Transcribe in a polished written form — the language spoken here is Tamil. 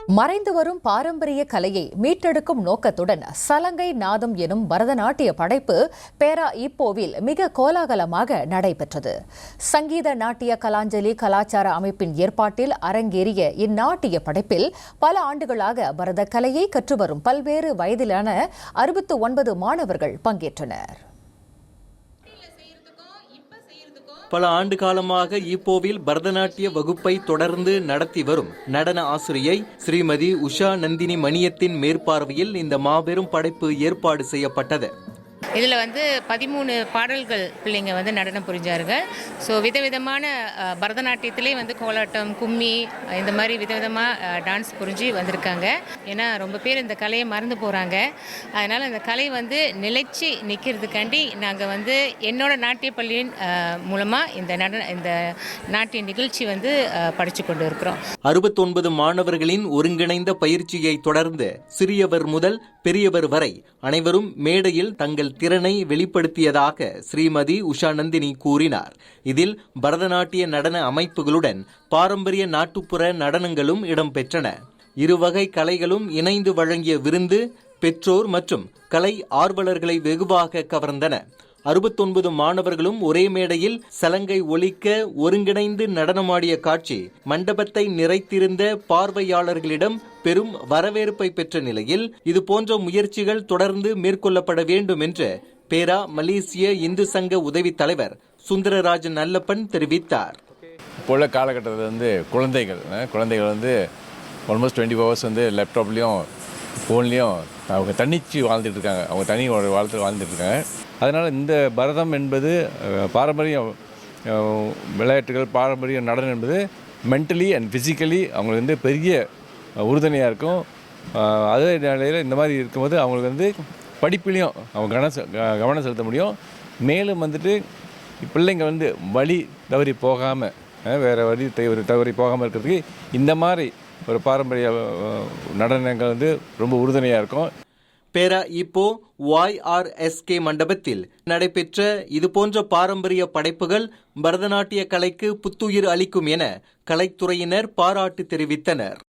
மறைந்து வரும் பாரம்பரிய கலையை மீட்டெடுக்கும் நோக்கத்துடன் சலங்கை நாதம் எனும் பரதநாட்டிய படைப்பு பேரா இப்போவில் மிக கோலாகலமாக நடைபெற்றது. சங்கீத நாட்டிய கலாஞ்சலி கலாச்சார அமைப்பின் ஏற்பாட்டில் அரங்கேறிய இந்நாட்டிய படைப்பில் பல ஆண்டுகளாக பரத கலையை கற்றுவரும் பல்வேறு வயதிலான 69 மாணவர்கள் பங்கேற்றனர். பல ஆண்டு காலமாக இப்போவில் பரதநாட்டிய வகுப்பை தொடர்ந்து நடத்தி வரும் நடன ஆசிரியை ஸ்ரீமதி உஷா நந்தினி மணியத்தின் மேற்பார்வையில் இந்த மாபெரும் படைப்பு ஏற்பாடு செய்யப்பட்டது. இதில் 13 பாடல்கள் பிள்ளைங்க நடனம் புரிஞ்சார்கள். ஸோ விதவிதமான பரதநாட்டியத்திலே கோலாட்டம், கும்மி இந்த மாதிரி விதவிதமாக டான்ஸ் புரிஞ்சு வந்திருக்காங்க. ஏன்னா ரொம்ப பேர் இந்த கலையை மறந்து போகிறாங்க. அதனால் இந்த கலை நிலைச்சி நிற்கிறதுக்காண்டி நாங்கள் என்னோட நாட்டிய பள்ளியின் மூலமாக இந்த நாட்டிய நிகழ்ச்சி படித்து கொண்டு இருக்கிறோம். 69 மாணவர்களின் ஒருங்கிணைந்த பயிற்சியை தொடர்ந்து சிறியவர் முதல் பெரியவர் வரை அனைவரும் மேடையில் தங்கள் திறனை வெளிப்படுத்தியதாக ஸ்ரீமதி உஷா நந்தினி கூறினார். இதில் பரதநாட்டிய நடன அமைப்புகளுடன் பாரம்பரிய நாட்டுப்புற நடனங்களும் இடம்பெற்றன. இருவகை கலைகளும் இணைந்து வழங்கிய விருந்து பெற்றோர் மற்றும் கலை ஆர்வலர்களை வெகுவாக கவர்ந்தன. 69 மாணவர்களும் ஒரே மேடையில் சலங்கை ஒலிக்க ஒருங்கிணைந்து நடனமாடிய காட்சி மண்டபத்தை நிறைத்திருந்த பார்வையாளர்களிடம் பெரும் வரவேற்பை பெற்ற நிலையில் இதுபோன்ற முயற்சிகள் தொடர்ந்து மேற்கொள்ளப்பட வேண்டும் என்று பேரா மலேசிய இந்து சங்க உதவி தலைவர் சுந்தரராஜன் நல்லப்பன் தெரிவித்தார். இப்போ உள்ள காலகட்டத்தில் குழந்தைகள் ஆல்மோஸ்ட் 24 ஹவர்ஸ் லேப்டாப்லேயும் ஃபோன்லேயும் அவங்க தனிச்சு வாழ்ந்துட்டு இருக்காங்க. அவங்க தனி வாழ்ந்துட்டு இருக்காங்க. அதனால் இந்த பரதம் என்பது பாரம்பரிய விளையாட்டுகள், பாரம்பரிய நடனம் என்பது மென்டலி அண்ட் ஃபிசிக்கலி அவங்களுக்கு பெரிய உறுதுணையாக இருக்கும். அதே நிலையில் இந்த மாதிரி இருக்கும்போது அவங்களுக்கு படிப்பிலையும் அவங்க கவனம் செலுத்த முடியும். மேலும் பிள்ளைங்க வழி தவறி போகாமல், வேறு வழி தவறி போகாமல் இருக்கிறதுக்கு இந்த மாதிரி ஒரு பாரம்பரிய நடனங்கள் ரொம்ப உறுதுணையாக இருக்கும். பேரா இப்போ YRSK மண்டபத்தில் நடைபெற்ற இதுபோன்ற பாரம்பரிய படைப்புகள் பரதநாட்டிய கலைக்கு புத்துயிர் அளிக்கும் என கலைத்துறையினர் பாராட்டு தெரிவித்தனர்.